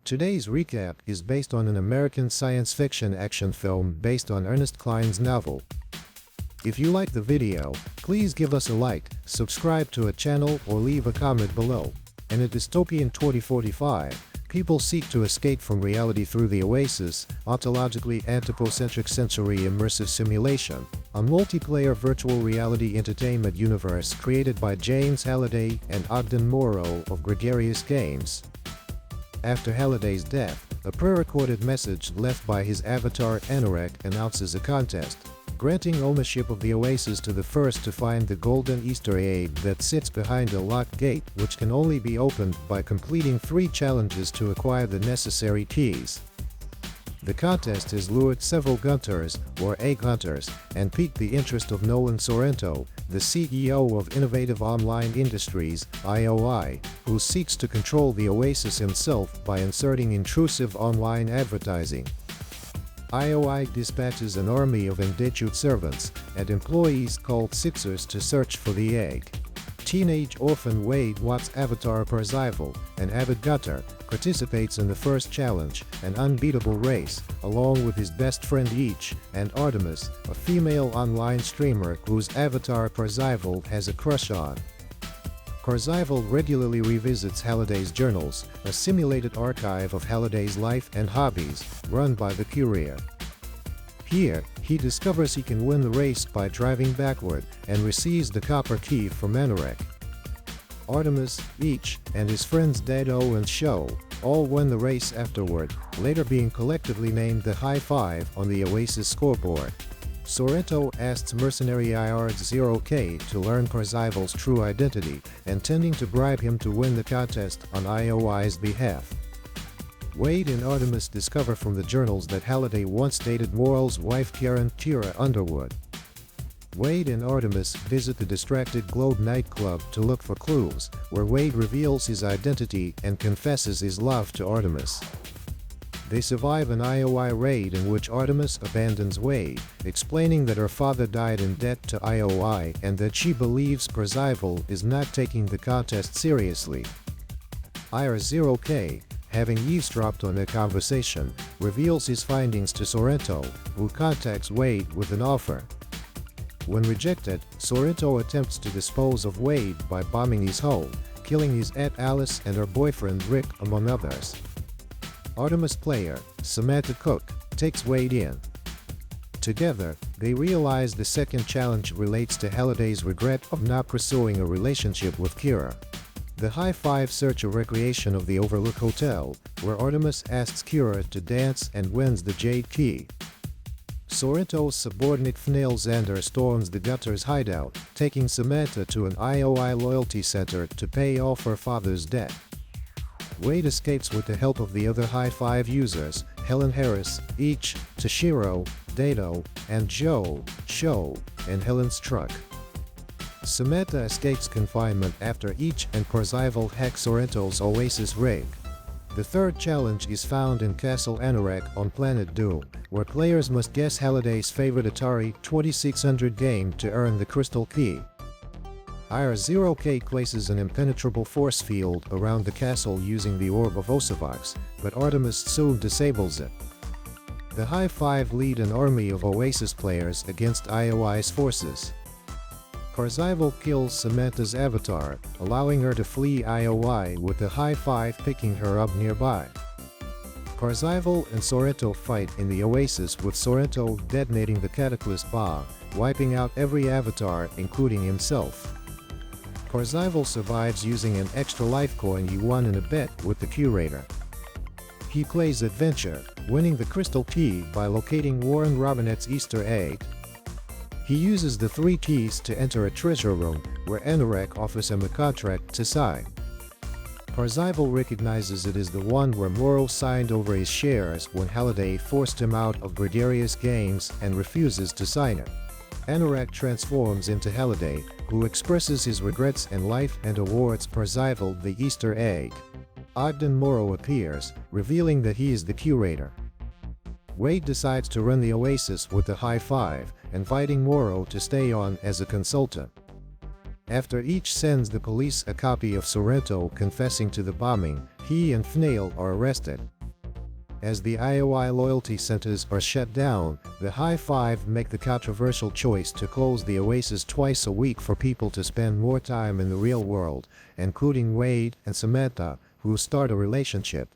Today's recap is based on an American science fiction action film based on Ernest Cline's novel. If you like the video, please give us a like, subscribe to a channel or leave a comment below. In a dystopian 2045, people seek to escape from reality through the OASIS, ontologically anthropocentric sensory immersive simulation, a multiplayer virtual reality entertainment universe created by James Halliday and Ogden Morrow of Gregarious Games. After Halliday's death, a pre-recorded message left by his avatar Anorak announces a contest, granting ownership of the OASIS to the first to find the golden Easter egg that sits behind a locked gate, which can only be opened by completing 3 challenges to acquire the necessary keys. The contest has lured several gunters, or egg hunters, and piqued the interest of Nolan Sorrento, the CEO of Innovative Online Industries, IOI, who seeks to control the OASIS himself by inserting intrusive online advertising. IOI dispatches an army of indentured servants and employees called Sixers to search for the egg. Teenage orphan Wade Watt's avatar Percival, an avid gutter, participates in the first challenge, an unbeatable race, along with his best friend Each, and Artemis, a female online streamer whose avatar Percival has a crush on. Percival regularly revisits Halliday's journals, a simulated archive of Halliday's life and hobbies, run by the courier. Here, he discovers he can win the race by driving backward, and receives the copper key from Anorak. Artemis, Each, and his friends Dado and Show all win the race afterward, later being collectively named the High Five on the OASIS scoreboard. Sorrento asks mercenary IR0K to learn Percival's true identity, intending to bribe him to win the contest on IOI's behalf. Wade and Artemis discover from the journals that Halliday once dated Morrell's wife Kira Underwood. Wade and Artemis visit the distracted Globe nightclub to look for clues, where Wade reveals his identity and confesses his love to Artemis. They survive an IOI raid in which Artemis abandons Wade, explaining that her father died in debt to IOI and that she believes Percival is not taking the contest seriously. IR0K, having eavesdropped on their conversation, reveals his findings to Sorrento, who contacts Wade with an offer. When rejected, Sorrento attempts to dispose of Wade by bombing his home, killing his Aunt Alice and her boyfriend Rick, among others. Artemis player, Samantha Cooke, takes Wade in. Together, they realize the second challenge relates to Halliday's regret of not pursuing a relationship with Kira. The High Five search a recreation of the Overlook Hotel, where Artemis asks Kira to dance and wins the Jade Key. Sorrento's subordinate Fnail Xander storms the Gutter's hideout, taking Samantha to an IOI loyalty center to pay off her father's debt. Wade escapes with the help of the other High Five users, Helen Harris, Each, Toshiro, Dado, and Joe, Show, in Helen's truck. Samantha escapes confinement after Each and Percival hack Sorrento's OASIS rig. The third challenge is found in Castle Anorak on Planet Doom, where players must guess Halliday's favorite Atari 2600 game to earn the Crystal Key. IR0K places an impenetrable force field around the castle using the Orb of Osivox, but Artemis soon disables it. The High Five lead an army of OASIS players against IOI's forces. Percival kills Samantha's avatar, allowing her to flee IOI with the High Five picking her up nearby. Percival and Sorrento fight in the OASIS with Sorrento detonating the Cataclysm bomb, wiping out every avatar including himself. Percival survives using an extra life coin he won in a bet with the curator. He plays adventure, winning the Crystal Key by locating Warren Robinette's Easter egg. He uses the 3 keys to enter a treasure room, where Anorak offers him a contract to sign. Percival recognizes it is the one where Morrow signed over his shares when Halliday forced him out of Gregarious Games and refuses to sign it. Anorak transforms into Halliday, who expresses his regrets in life and awards Percival the Easter egg. Ogden Morrow appears, revealing that he is the curator. Wade decides to run the OASIS with the High Five, inviting Morrow to stay on as a consultant. After Each sends the police a copy of Sorrento confessing to the bombing, he and Fnail are arrested. As the IOI loyalty centers are shut down, the High Five make the controversial choice to close the OASIS twice a week for people to spend more time in the real world, including Wade and Samantha, who start a relationship.